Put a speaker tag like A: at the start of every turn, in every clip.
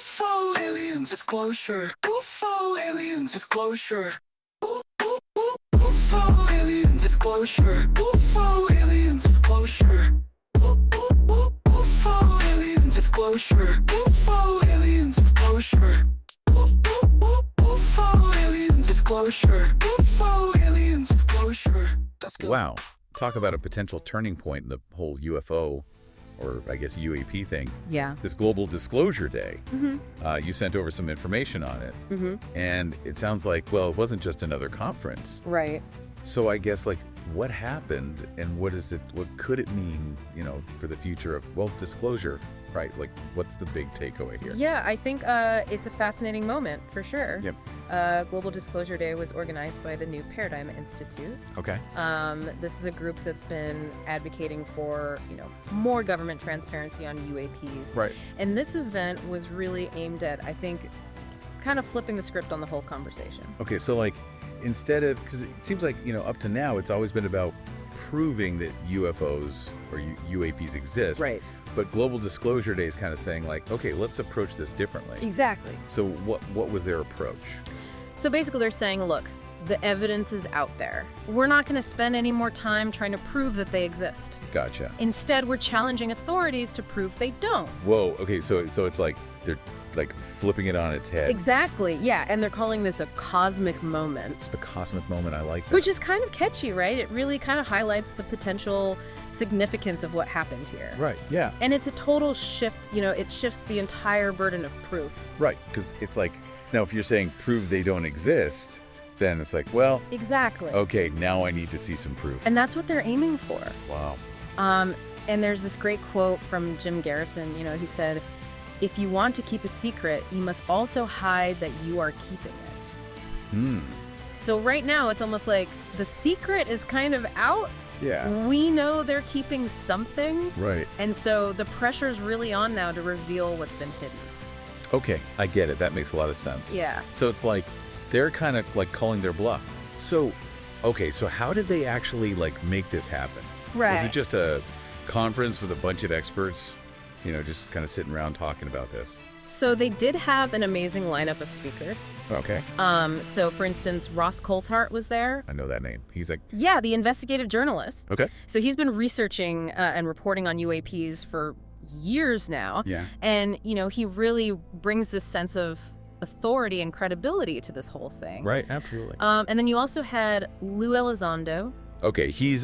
A: UFO alien disclosure. UFO alien disclosure. UFO alien disclosure. UFO alien disclosure. UFO alien disclosure. UFO alien disclosure. UFO alien disclosure. UFO alien disclosure. That's good.
B: Wow. Talk about a potential turning point in the whole UFO, or I guess UAP thing.
C: Yeah.
B: This Global Disclosure Day.
C: Mm-hmm.
B: You sent over some information on it.
C: Mm-hmm.
B: And it sounds like, well, it wasn't just another conference.
C: Right.
B: So I guess, like, what happened and what could it mean, for the future of, well, disclosure, right? Like, what's the big takeaway here?
C: Yeah, I think it's a fascinating moment for sure.
B: Yep.
C: Global Disclosure Day was organized by the New Paradigm Institute.
B: Okay.
C: This is a group that's been advocating for, more government transparency on UAPs.
B: Right.
C: And this event was really aimed at, I think, kind of flipping the script on the whole conversation.
B: Okay, so like, instead of, because it seems like, up to now, it's always been about proving that UFOs or UAPs exist.
C: Right.
B: But Global Disclosure Day is kind of saying, like, okay, let's approach this differently.
C: Exactly.
B: So what was their approach?
C: So basically they're saying, look, the evidence is out there. We're not going to spend any more time trying to prove that they exist.
B: Gotcha.
C: Instead, we're challenging authorities to prove they don't.
B: Whoa, okay, so it's like they're like flipping it on its head.
C: Exactly, yeah, and they're calling this a cosmic moment.
B: A cosmic moment, I like that.
C: Which is kind of catchy, right? It really kind of highlights the potential significance of what happened here.
B: Right, yeah.
C: And it's a total shift, it shifts the entire burden of proof.
B: Right, because it's like, now if you're saying prove they don't exist, then it's like, well,
C: exactly.
B: Okay, now I need to see some proof.
C: And that's what they're aiming for.
B: Wow.
C: And there's this great quote from Jim Garrison, he said, if you want to keep a secret, you must also hide that you are keeping it. So right now, it's almost like the secret is kind of out.
B: Yeah.
C: We know they're keeping something.
B: Right.
C: And so the pressure's really on now to reveal what's been hidden.
B: Okay, I get it. That makes a lot of sense.
C: Yeah.
B: So it's like they're kind of like calling their bluff. So, okay, so how did they actually like make this happen?
C: Right.
B: Was it just a conference with a bunch of experts, just kind of sitting around talking about this?
C: So they did have an amazing lineup of speakers.
B: Okay.
C: So for instance, Ross Coulthart was there.
B: I know that name. He's like...
C: Yeah, the investigative journalist.
B: Okay.
C: So he's been researching and reporting on UAPs for years now.
B: Yeah.
C: And, he really brings this sense of authority and credibility to this whole thing.
B: Right, absolutely.
C: And then you also had Lou Elizondo.
B: Okay, he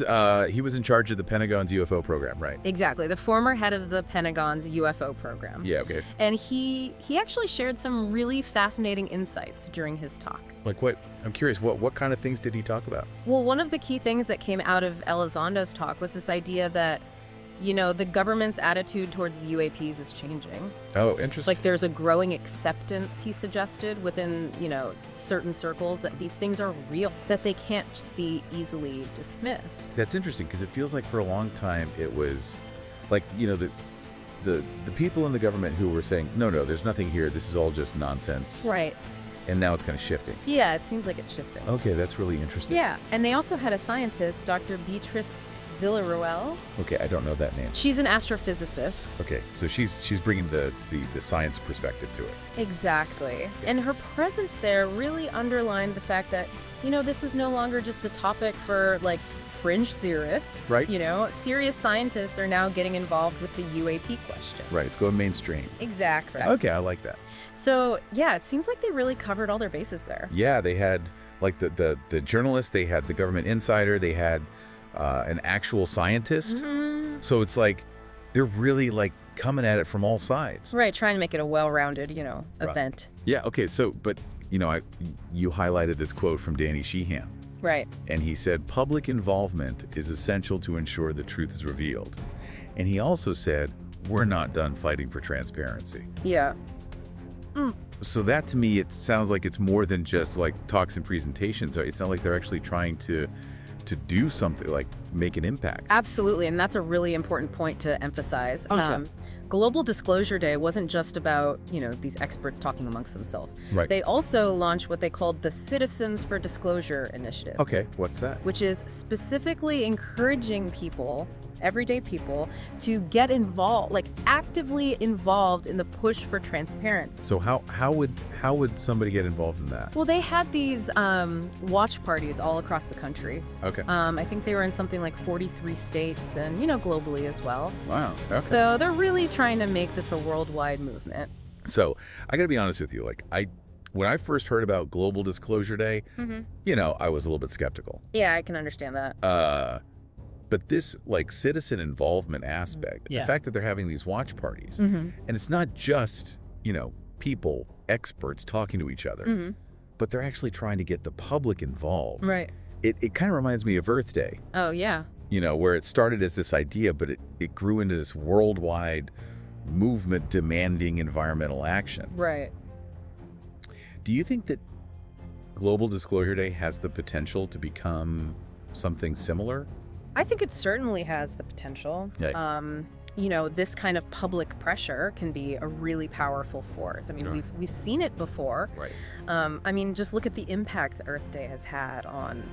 B: was in charge of the Pentagon's UFO program, right?
C: Exactly, the former head of the Pentagon's UFO program.
B: Yeah, okay.
C: And he actually shared some really fascinating insights during his talk.
B: Like what? I'm curious, what kind of things did he talk about?
C: Well, one of the key things that came out of Elizondo's talk was this idea that, the government's attitude towards the UAPs is changing.
B: Oh, interesting.
C: Like there's a growing acceptance, he suggested, within, certain circles that these things are real, that they can't just be easily dismissed.
B: That's interesting because it feels like for a long time it was like, the people in the government who were saying, no, there's nothing here. This is all just nonsense.
C: Right.
B: And now it's kind of shifting.
C: Yeah, it seems like it's shifting.
B: Okay, that's really interesting.
C: Yeah, and they also had a scientist, Dr. Beatrice Villaruel.
B: Okay, I don't know that name.
C: She's an astrophysicist.
B: Okay, so she's bringing the science perspective to it.
C: Exactly.
B: Yeah.
C: And her presence there really underlined the fact that, this is no longer just a topic for, like, fringe theorists.
B: Right.
C: Serious scientists are now getting involved with the UAP question.
B: Right, it's going mainstream.
C: Exactly.
B: Okay, I like that.
C: So, yeah, it seems like they really covered all their bases there.
B: Yeah, they had, like, the journalist, they had the government insider, they had an actual scientist.
C: Mm-hmm.
B: So it's like they're really like coming at it from all sides.
C: Right, trying to make it a well-rounded, event.
B: Yeah, okay, so, but, you highlighted this quote from Danny Sheehan.
C: Right.
B: And he said, public involvement is essential to ensure the truth is revealed. And he also said, we're not done fighting for transparency.
C: Yeah.
B: So that to me, it sounds like it's more than just like talks and presentations. It's not like they're actually trying to do something, like make an impact.
C: Absolutely, and that's a really important point to emphasize. Global Disclosure Day wasn't just about, these experts talking amongst themselves.
B: Right.
C: They also launched what they called the Citizens for Disclosure Initiative.
B: Okay, what's that?
C: Which is specifically encouraging people, everyday people, to get involved, like actively involved in the push for transparency.
B: So how would somebody get involved in that?
C: Well, they had these watch parties all across the country.
B: Okay.
C: I think they were in something like 43 states and, globally as well.
B: Wow. Okay.
C: So they're really trying to make this a worldwide movement.
B: So I got to be honest with you. Like when I first heard about Global Disclosure Day, I was a little bit skeptical.
C: Yeah, I can understand that.
B: But this like citizen involvement aspect, the fact that they're having these watch parties, and it's not just, people, experts talking to each other, but they're actually trying to get the public involved.
C: Right.
B: It kind of reminds me of Earth Day.
C: Oh, yeah.
B: Where it started as this idea, but it grew into this worldwide movement demanding environmental action.
C: Right.
B: Do you think that Global Disclosure Day has the potential to become something similar?
C: I think it certainly has the potential.
B: Yeah.
C: This kind of public pressure can be a really powerful force. I mean, we've seen it before.
B: Right.
C: Just look at the impact that Earth Day has had on,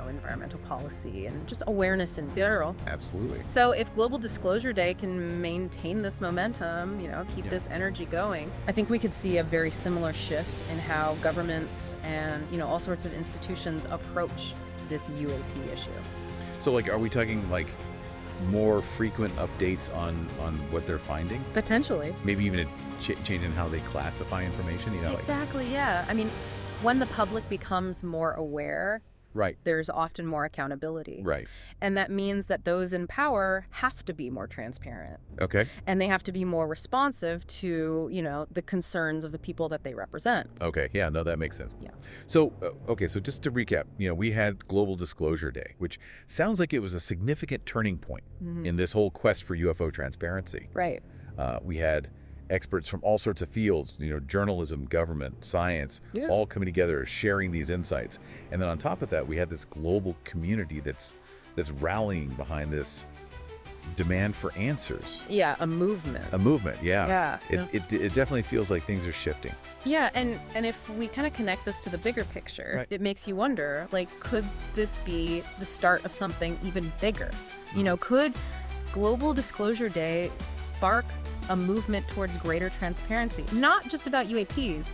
C: environmental policy and just awareness in general.
B: Absolutely.
C: So if Global Disclosure Day can maintain this momentum, keep this energy going, I think we could see a very similar shift in how governments and, all sorts of institutions approach this UAP issue.
B: So, are we talking, more frequent updates on what they're finding?
C: Potentially.
B: Maybe even a change in how they classify information,
C: Exactly, yeah. I mean, when the public becomes more aware,
B: right,
C: there's often more accountability.
B: Right.
C: And that means that those in power have to be more transparent.
B: Okay.
C: And they have to be more responsive to, the concerns of the people that they represent.
B: Okay. Yeah, no, that makes sense.
C: Yeah.
B: So, so just to recap, we had Global Disclosure Day, which sounds like it was a significant turning point in this whole quest for UFO transparency.
C: Right.
B: We had experts from all sorts of fields, journalism, government, science, all coming together, sharing these insights. And then on top of that, we had this global community that's rallying behind this demand for answers.
C: Yeah, a movement.
B: A movement, yeah.
C: Yeah.
B: It definitely feels like things are shifting.
C: Yeah, and if we kind of connect this to the bigger picture, it makes you wonder, could this be the start of something even bigger? Could Global Disclosure Day spark a movement towards greater transparency, not just about UAPs,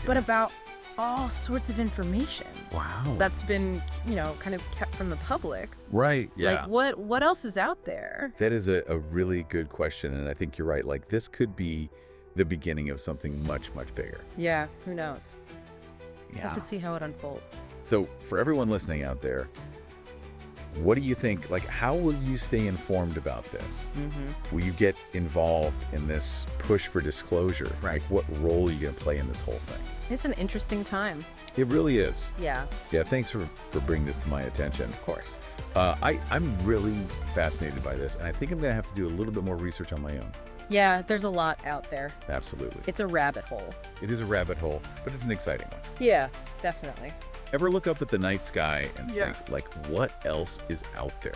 C: but about all sorts of information.
B: Wow.
C: That's been, kind of kept from the public.
B: Right, yeah.
C: What else is out there?
B: That is a really good question, and I think you're right. This could be the beginning of something much, much bigger.
C: Yeah, who knows?
B: Yeah.
C: Have to see how it unfolds.
B: So for everyone listening out there, what do you think? How will you stay informed about this? Will you get involved in this push for disclosure?
C: Right.
B: What role are you going to play in this whole thing?
C: It's an interesting time.
B: It really is.
C: Yeah.
B: Yeah, thanks for bringing this to my attention.
C: Of course.
B: I'm really fascinated by this, and I think I'm going to have to do a little bit more research on my own.
C: Yeah, there's a lot out there.
B: Absolutely.
C: It's a rabbit hole.
B: It is a rabbit hole, but it's an exciting one.
C: Yeah, definitely.
B: Ever look up at the night sky and think, what else is out there?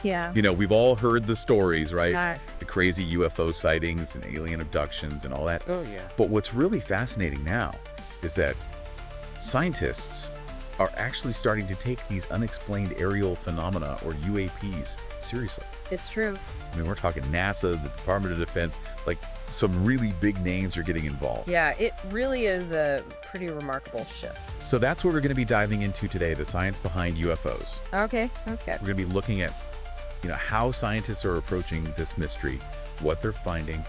C: Yeah.
B: We've all heard the stories, right?
C: Right.
B: The crazy UFO sightings and alien abductions and all that.
C: Oh, yeah.
B: But what's really fascinating now is that scientists are actually starting to take these unexplained aerial phenomena, or UAPs, seriously.
C: It's true.
B: I mean, we're talking NASA, the Department of Defense, some really big names are getting involved.
C: Yeah, it really is a pretty remarkable shift.
B: So that's what we're going to be diving into today, the science behind UFOs.
C: Okay, sounds good.
B: We're going to be looking at, how scientists are approaching this mystery, what they're finding,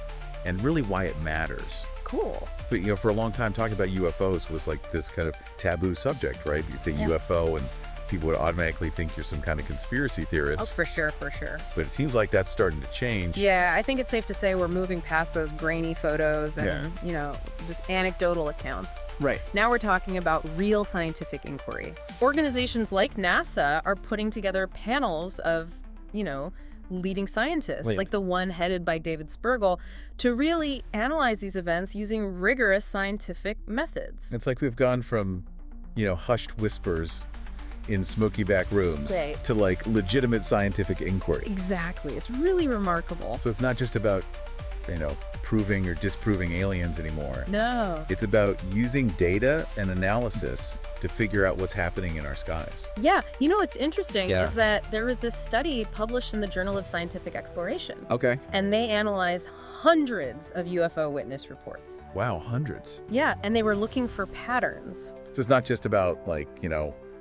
B: and really why it matters.
C: Cool.
B: So, for a long time, talking about UFOs was this kind of taboo subject, right? You say UFO and people would automatically think you're some kind of conspiracy theorist.
C: Oh, for sure, for sure.
B: But it seems like that's starting to change.
C: Yeah, I think it's safe to say we're moving past those grainy photos and, just anecdotal accounts.
B: Right.
C: Now we're talking about real scientific inquiry. Organizations like NASA are putting together panels of, leading scientists, like the one headed by David Spergel, to really analyze these events using rigorous scientific methods.
B: It's like we've gone from, hushed whispers in smoky back rooms to legitimate scientific inquiry.
C: Exactly. It's really remarkable.
B: So it's not just about, proving or disproving aliens anymore.
C: No.
B: It's about using data and analysis to figure out what's happening in our skies.
C: Yeah. What's interesting is that there was this study published in the Journal of Scientific Exploration.
B: Okay.
C: And they analyzed hundreds of UFO witness reports.
B: Wow, hundreds.
C: Yeah, and they were looking for patterns.
B: So it's not just about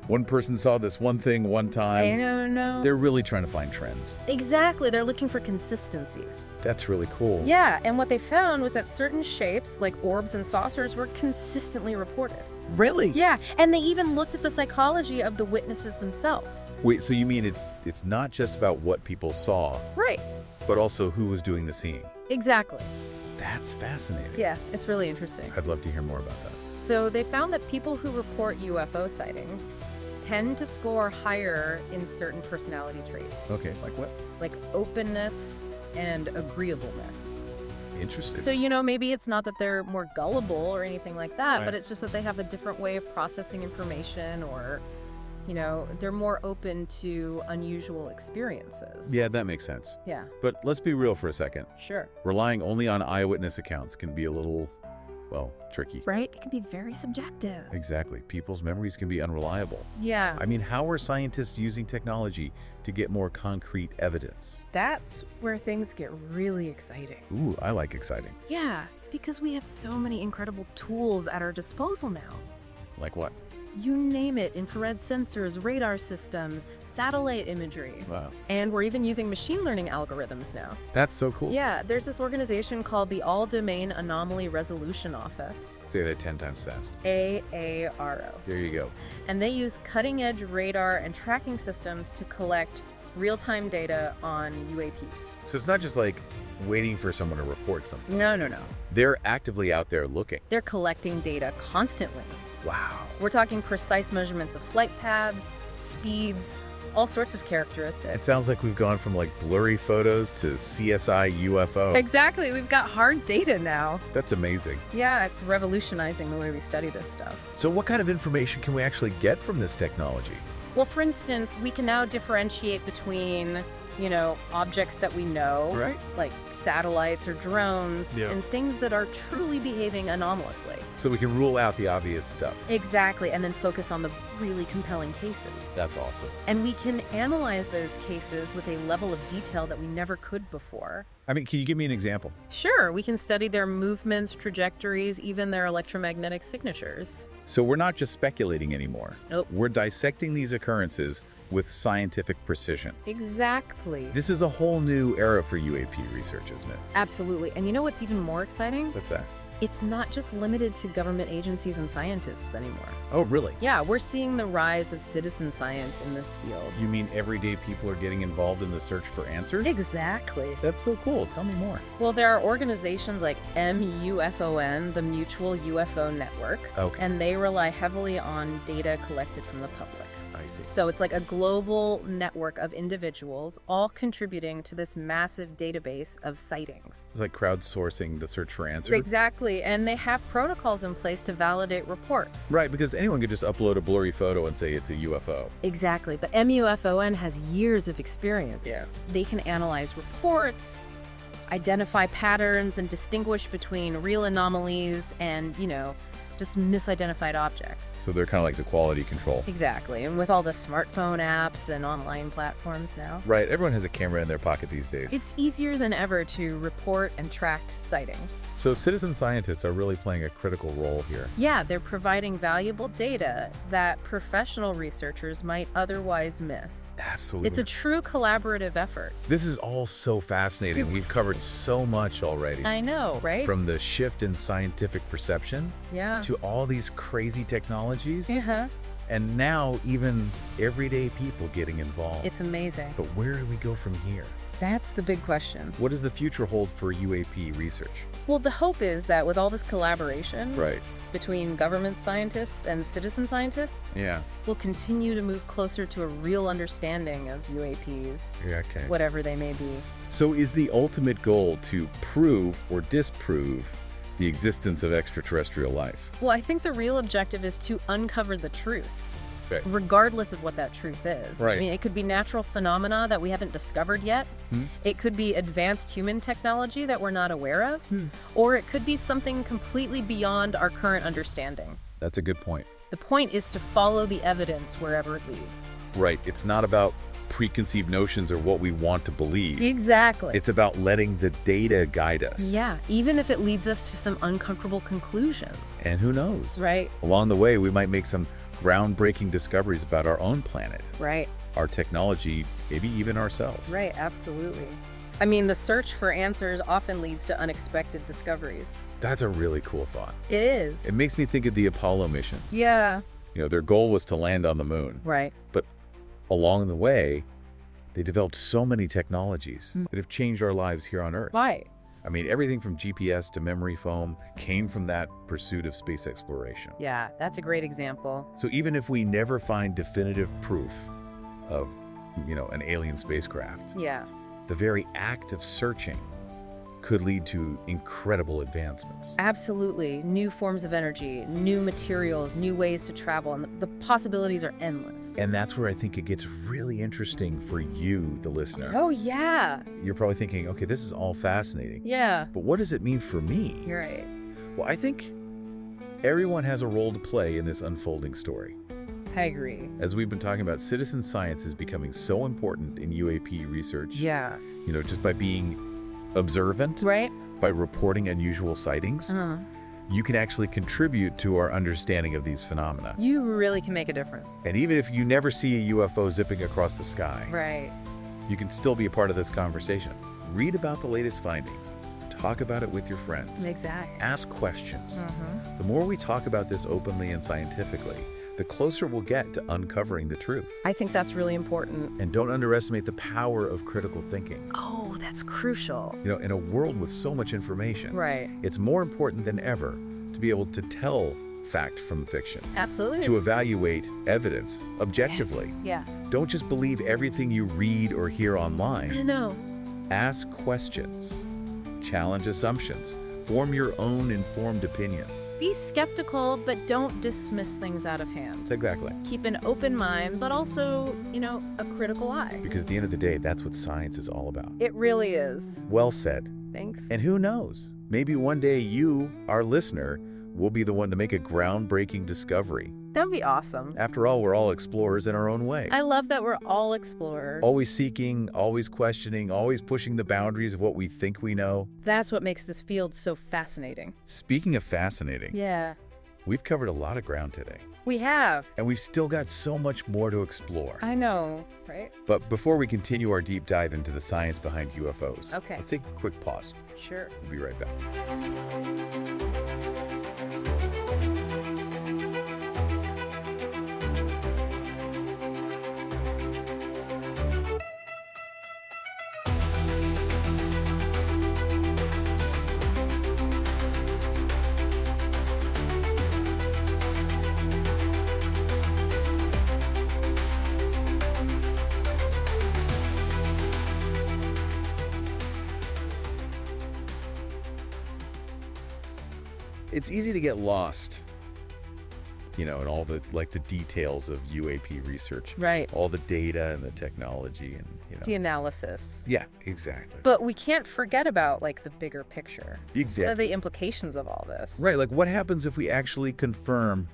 B: one person saw this one thing one time.
C: No.
B: They're really trying to find trends.
C: Exactly. They're looking for consistencies.
B: That's really cool.
C: Yeah, and what they found was that certain shapes, like orbs and saucers, were consistently reported.
B: Really?
C: Yeah, and they even looked at the psychology of the witnesses themselves.
B: Wait, so you mean it's not just about what people saw,
C: Right.
B: but also who was doing the seeing?
C: Exactly.
B: That's fascinating.
C: Yeah, it's really interesting.
B: I'd love to hear more about that.
C: So they found that people who report UFO sightings tend to score higher in certain personality traits.
B: Okay, like what?
C: Like openness and agreeableness.
B: Interesting.
C: So, maybe it's not that they're more gullible or anything like that,
B: Right.
C: but it's just that they have a different way of processing information, or, they're more open to unusual experiences.
B: Yeah, that makes sense.
C: Yeah,
B: But let's be real for a second.
C: sure.
B: Relying only on eyewitness accounts can be a little, tricky.
C: Right? It can be very subjective.
B: Exactly. People's memories can be unreliable.
C: Yeah,
B: I mean, how are scientists using technology to get more concrete evidence?
C: that's where things get really exciting.
B: Ooh, I like exciting.
C: Yeah, because we have so many incredible tools at our disposal now.
B: Like what?
C: You name it, infrared sensors, radar systems, satellite imagery.
B: Wow.
C: And we're even using machine learning algorithms now.
B: That's so cool.
C: Yeah, there's this organization called the All-Domain Anomaly Resolution Office,
B: Say that 10 times fast.
C: AARO.
B: There you go.
C: And they use cutting-edge radar and tracking systems to collect real-time data on UAPs.
B: So it's not just like waiting for someone to report something.
C: No.
B: They're actively out there looking.
C: They're collecting data constantly.
B: Wow.
C: We're talking precise measurements of flight paths, speeds, all sorts of
B: It
C: characteristics.
B: sounds like we've gone from blurry photos to CSI UFO.
C: Exactly. We've got hard data now.
B: That's amazing.
C: Yeah, it's revolutionizing the way we study this stuff.
B: So what kind of information can we actually get from this technology?
C: Well, for instance, we can now differentiate between, objects that we know,
B: Right.
C: like satellites or drones,
B: Yeah.
C: and things that are truly behaving anomalously.
B: So we can rule out the obvious stuff.
C: Exactly, and then focus on the really compelling cases.
B: That's awesome.
C: And we can analyze those cases with a level of detail that we never could before.
B: I mean, can you give me an example?
C: Sure, we can study their movements, trajectories, even their electromagnetic signatures.
B: So we're not just speculating anymore.
C: Nope.
B: We're dissecting these occurrences with scientific precision.
C: Exactly.
B: This is a whole new era for UAP research, isn't it?
C: Absolutely. And you know what's even more exciting?
B: What's that?
C: It's not just limited to government agencies and scientists anymore.
B: Oh, really?
C: Yeah, we're seeing the rise of citizen science in this field.
B: You mean everyday people are getting involved in the search for answers?
C: Exactly.
B: That's so cool. Tell me more.
C: Well, there are organizations like MUFON, the Mutual UFO Network,
B: Okay.
C: and they rely heavily on data collected from the public.
B: I see.
C: So it's like a global network of individuals all contributing to this massive database of sightings.
B: It's like crowdsourcing the search for answers.
C: Exactly, and they have protocols in place to validate reports.
B: Right, because anyone could just upload a blurry photo and say it's a UFO.
C: Exactly, but MUFON has years of experience.
B: Yeah.
C: They can analyze reports, identify patterns, and distinguish between real anomalies and, just misidentified objects.
B: So they're kind of like the quality control.
C: Exactly, and with all the smartphone apps and online platforms now,
B: Right, everyone has a camera in their pocket these days.
C: it's easier than ever to report and track sightings.
B: So citizen scientists are really playing a critical role here.
C: Yeah, they're providing valuable data that professional researchers might otherwise miss.
B: Absolutely.
C: It's a true collaborative effort.
B: This is all so fascinating. We've covered so much already.
C: I know, right?
B: From the shift in scientific perception
C: Yeah.
B: to all these crazy technologies,
C: Uh-huh.
B: and now even everyday people getting involved.
C: It's amazing.
B: But where do we go from here?
C: That's the big question.
B: What does the future hold for UAP research?
C: Well, the hope is that with all this collaboration
B: Right.
C: between government scientists and citizen scientists,
B: Yeah.
C: we'll continue to move closer to a real understanding of UAPs,
B: Yeah, okay.
C: whatever they may be.
B: So is the ultimate goal to prove or disprove the existence of extraterrestrial life?
C: Well, I think the real objective is to uncover the truth.
B: Right.
C: regardless of what that truth is.
B: Right.
C: I mean, it could be natural phenomena that we haven't discovered yet. It could be advanced human technology that we're not aware of. Or it could be something completely beyond our current understanding.
B: That's a good point.
C: The point is to follow the evidence wherever it leads.
B: Right. It's not about preconceived notions or what we want to believe.
C: Exactly.
B: It's about letting the data guide us.
C: Yeah, even if it leads us to some uncomfortable conclusions.
B: And who knows?
C: Right.
B: Along the way, we might make some groundbreaking discoveries about our own planet,
C: Right.
B: our technology, maybe even ourselves.
C: Right, absolutely. I mean, the search for answers often leads to unexpected discoveries.
B: That's a really cool thought.
C: It is.
B: It makes me think of the Apollo missions.
C: Yeah.
B: You know, their goal was to land on the moon.
C: Right.
B: But along the way, they developed so many technologies that have changed our lives here on Earth.
C: Right.
B: I mean, everything from GPS to memory foam came from that pursuit of space exploration.
C: Yeah, that's a great example.
B: So even if we never find definitive proof of, an alien spacecraft,
C: Yeah.
B: the very act of searching could lead to incredible advancements.
C: Absolutely. New forms of energy, new materials, new ways to travel, and the possibilities are endless.
B: And that's where I think it gets really interesting for you, the listener.
C: Oh, yeah.
B: You're probably thinking, okay, this is all fascinating,
C: Yeah.
B: but what does it mean for me?
C: You're right.
B: Well, I think everyone has a role to play in this unfolding story.
C: I agree.
B: As we've been talking about, citizen science is becoming so important in UAP research.
C: Yeah.
B: Just by being observant,
C: Right?
B: by reporting unusual sightings, you can actually contribute to our understanding of these phenomena.
C: You really can make a difference.
B: And even if you never see a UFO zipping across the sky,
C: Right.
B: you can still be a part of this conversation. Read about the latest findings. Talk about it with your friends.
C: Exactly.
B: Ask questions. The more we talk about this openly and scientifically, the closer we'll get to uncovering the truth.
C: I think that's really important.
B: And don't underestimate the power of critical thinking.
C: Oh, that's crucial.
B: In a world with so much information,
C: Right.
B: it's more important than ever to be able to tell fact from fiction,
C: Absolutely.
B: to evaluate evidence objectively.
C: Yeah.
B: Don't just believe everything you read or hear online.
C: No.
B: Ask questions, challenge assumptions, form your own informed opinions.
C: Be skeptical, but don't dismiss things out of hand.
B: Exactly.
C: Keep an open mind, but also, a critical eye.
B: Because at the end of the day, that's what science is all about.
C: It really is.
B: Well said.
C: Thanks.
B: And who knows? Maybe one day you, our listener, will be the one to make a groundbreaking discovery.
C: That'd be awesome.
B: After all, we're all explorers in our own way.
C: I love that we're all explorers.
B: Always seeking, always questioning, always pushing the boundaries of what we think we know.
C: That's what makes this field so fascinating.
B: Speaking of fascinating,
C: Yeah.
B: we've covered a lot of ground today.
C: We have.
B: And we've still got so much more to explore.
C: I know, right?
B: But before we continue our deep dive into the science behind UFOs,
C: Okay.
B: let's take a quick pause.
C: Sure.
B: We'll be right back. It's easy to get lost, in all the details of UAP research.
C: Right.
B: All the data and the technology and,
C: The analysis.
B: Yeah, exactly.
C: But we can't forget about, the bigger picture.
B: Exactly.
C: The implications of all this.
B: Right, what happens if we actually confirm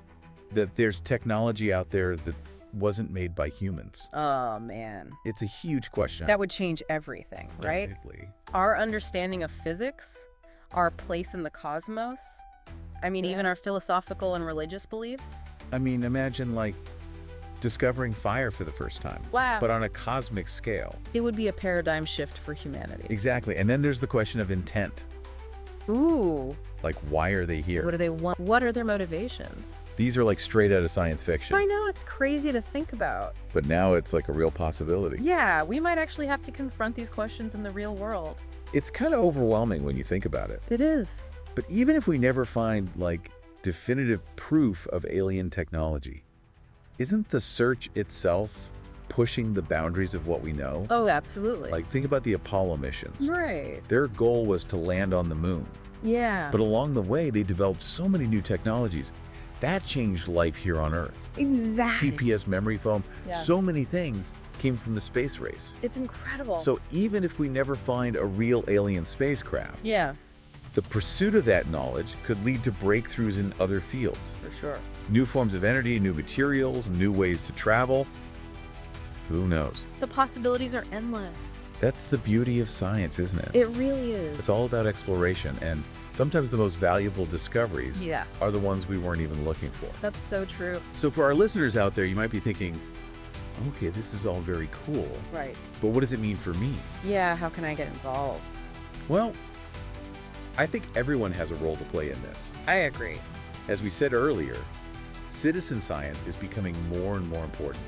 B: that there's technology out there that wasn't made by humans?
C: Oh, man.
B: It's a huge question.
C: That would change everything, right?
B: Definitely.
C: Our understanding of physics, our place in the cosmos, even our philosophical and religious beliefs.
B: Imagine, discovering fire for the first time.
C: Wow.
B: But on a cosmic scale.
C: It would be a paradigm shift for humanity.
B: Exactly. And then there's the question of intent.
C: Ooh.
B: Why are they here?
C: What do they want? What are their motivations?
B: These are straight out of science fiction.
C: I know, it's crazy to think about.
B: But now it's a real possibility.
C: Yeah, we might actually have to confront these questions in the real world.
B: It's kind of overwhelming when you think about it.
C: It is.
B: But even if we never find, definitive proof of alien technology, isn't the search itself pushing the boundaries of what we know?
C: Oh, absolutely.
B: Think about the Apollo missions.
C: Right.
B: Their goal was to land on the moon.
C: Yeah.
B: But along the way, they developed so many new technologies. That changed life here on Earth.
C: Exactly.
B: TPS memory foam.
C: Yeah.
B: So many things came from the space race.
C: It's incredible.
B: So even if we never find a real alien spacecraft,
C: yeah,
B: the pursuit of that knowledge could lead to breakthroughs in other fields.
C: for sure.
B: New forms of energy, new materials, new ways to travel. Who knows?
C: The possibilities are endless.
B: That's the beauty of science, isn't it?
C: It really is.
B: It's all about exploration, and sometimes the most valuable discoveries
C: Yeah.
B: are the ones we weren't even looking for.
C: That's so true.
B: So for our listeners out there, you might be thinking, okay, this is all very cool,
C: Right.
B: but what does it mean for me?
C: Yeah, how can I get involved?
B: Well, I think everyone has a role to play in this.
C: I agree.
B: As we said earlier, citizen science is becoming more and more important.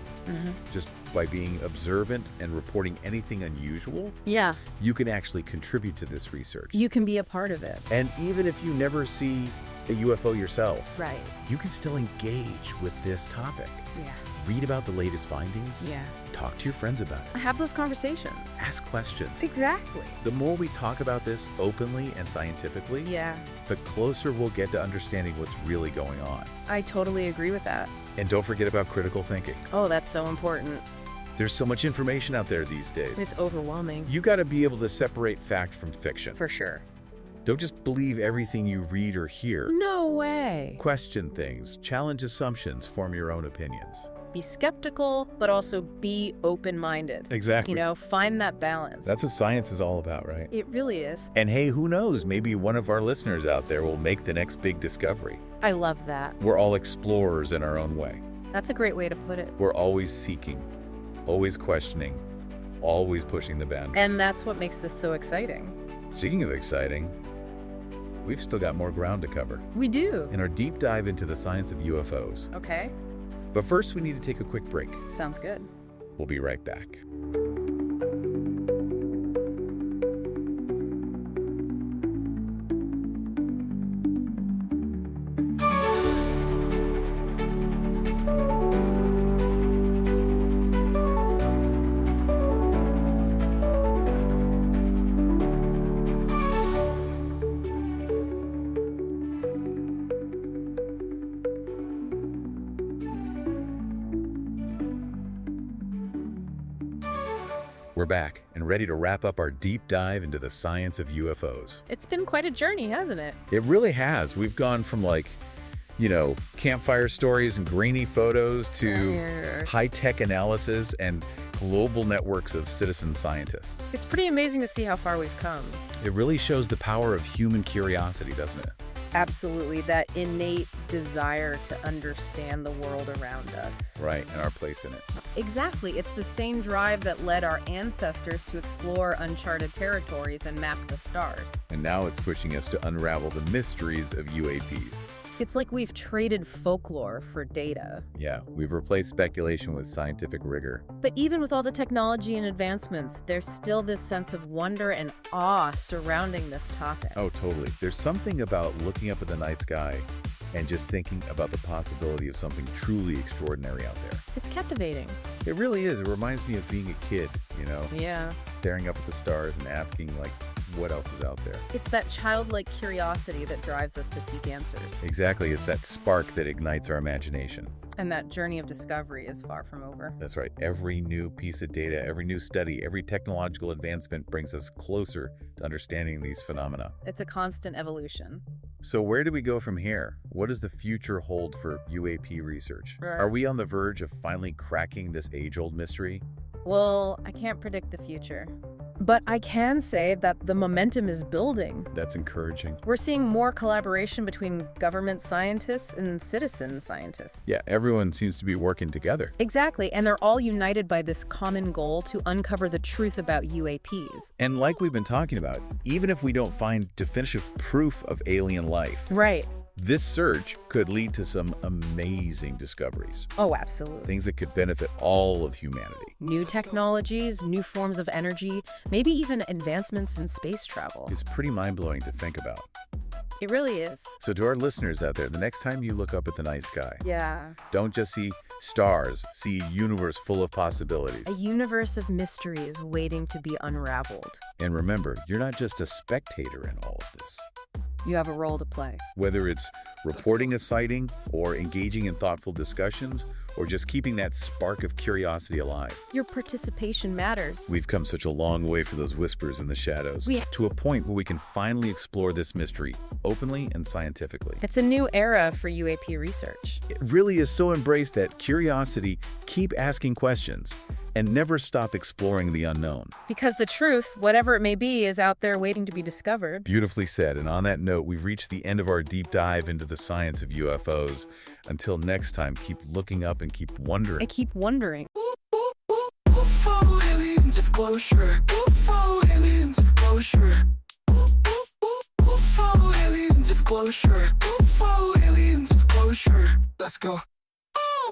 B: Just by being observant and reporting anything unusual,
C: Yeah,
B: you can actually contribute to this research.
C: you can be a part of it.
B: And even if you never see a UFO yourself,
C: Right.
B: you can still engage with this topic.
C: Yeah.
B: Read about the latest findings.
C: Yeah.
B: Talk to your friends about it.
C: Have those conversations.
B: Ask questions.
C: Exactly.
B: The more we talk about this openly and scientifically,
C: Yeah,
B: the closer we'll get to understanding what's really going on.
C: I totally agree with that.
B: And don't forget about critical thinking.
C: Oh, that's so important.
B: There's so much information out there these days.
C: It's overwhelming.
B: You got to be able to separate fact from fiction.
C: For sure.
B: Don't just believe everything you read or hear.
C: No way.
B: Question things, challenge assumptions, form your own opinions.
C: Be skeptical, but also be open-minded.
B: Exactly.
C: You know, find that balance.
B: That's what science is all about, right?
C: It really is.
B: And hey, who knows? Maybe one of our listeners out there will make the next big discovery.
C: I love that.
B: We're all explorers in our own way.
C: That's a great way to put it.
B: We're always seeking, always questioning, always pushing the boundary.
C: And that's what makes this so exciting.
B: Speaking of exciting, we've still got more ground to cover
C: We do.
B: in our deep dive into the science of UFOs.
C: Okay.
B: But first, we need to take a quick break.
C: Sounds good.
B: We'll be right back. We're back and ready to wrap up our deep dive into the science of UFOs.
C: It's been quite a journey, hasn't it?
B: It really has. We've gone from campfire stories and grainy photos to high-tech analysis and global networks of citizen scientists.
C: It's pretty amazing to see how far we've come.
B: It really shows the power of human curiosity, doesn't it?
C: Absolutely, that innate desire to understand the world around us.
B: Right, and our place in it.
C: Exactly. It's the same drive that led our ancestors to explore uncharted territories and map the stars.
B: And now it's pushing us to unravel the mysteries of UAPs.
C: It's like we've traded folklore for data.
B: Yeah, we've replaced speculation with scientific rigor.
C: But even with all the technology and advancements, there's still this sense of wonder and awe surrounding this topic.
B: Oh, totally. There's something about looking up at the night sky and just thinking about the possibility of something truly extraordinary out there.
C: It's captivating.
B: It really is. It reminds me of being a kid,
C: Yeah.
B: staring up at the stars and asking, what else is out there?
C: It's that childlike curiosity that drives us to seek answers.
B: Exactly. It's that spark that ignites our imagination.
C: And that journey of discovery is far from over.
B: That's right. Every new piece of data, every new study, every technological advancement brings us closer to understanding these phenomena.
C: It's a constant evolution.
B: So where do we go from here? What does the future hold for UAP research?
C: Right.
B: Are we on the verge of finally cracking this age-old mystery?
C: Well, I can't predict the future. But I can say that the momentum is building.
B: That's encouraging.
C: We're seeing more collaboration between government scientists and citizen scientists.
B: Yeah, everyone seems to be working together.
C: Exactly, and they're all united by this common goal to uncover the truth about UAPs.
B: And like we've been talking about, even if we don't find definitive proof of alien life,
C: Right.
B: this search could lead to some amazing discoveries.
C: Oh, absolutely.
B: Things that could benefit all of humanity.
C: New technologies, new forms of energy, maybe even advancements in space travel.
B: It's pretty mind-blowing to think about.
C: It really is.
B: So to our listeners out there, the next time you look up at the night sky,
C: Yeah.
B: don't just see stars, see a universe full of possibilities.
C: A universe of mysteries waiting to be unraveled.
B: And remember, you're not just a spectator in all of this.
C: you have a role to play.
B: Whether it's reporting a sighting or engaging in thoughtful discussions or just keeping that spark of curiosity alive.
C: Your participation matters.
B: We've come such a long way for those whispers in the shadows, to a point where we can finally explore this mystery openly and scientifically.
C: It's a new era for UAP research.
B: It really is so embrace that curiosity, keep asking questions, and never stop exploring the unknown.
C: Because the truth, whatever it may be, is out there waiting to be discovered.
B: Beautifully said. And on that note, we've reached the end of our deep dive into the science of UFOs. Until next time, keep looking up and keep wondering.
C: I keep wondering.
A: UFO alien disclosure. UFO alien disclosure. UFO alien disclosure. UFO alien disclosure. Let's go.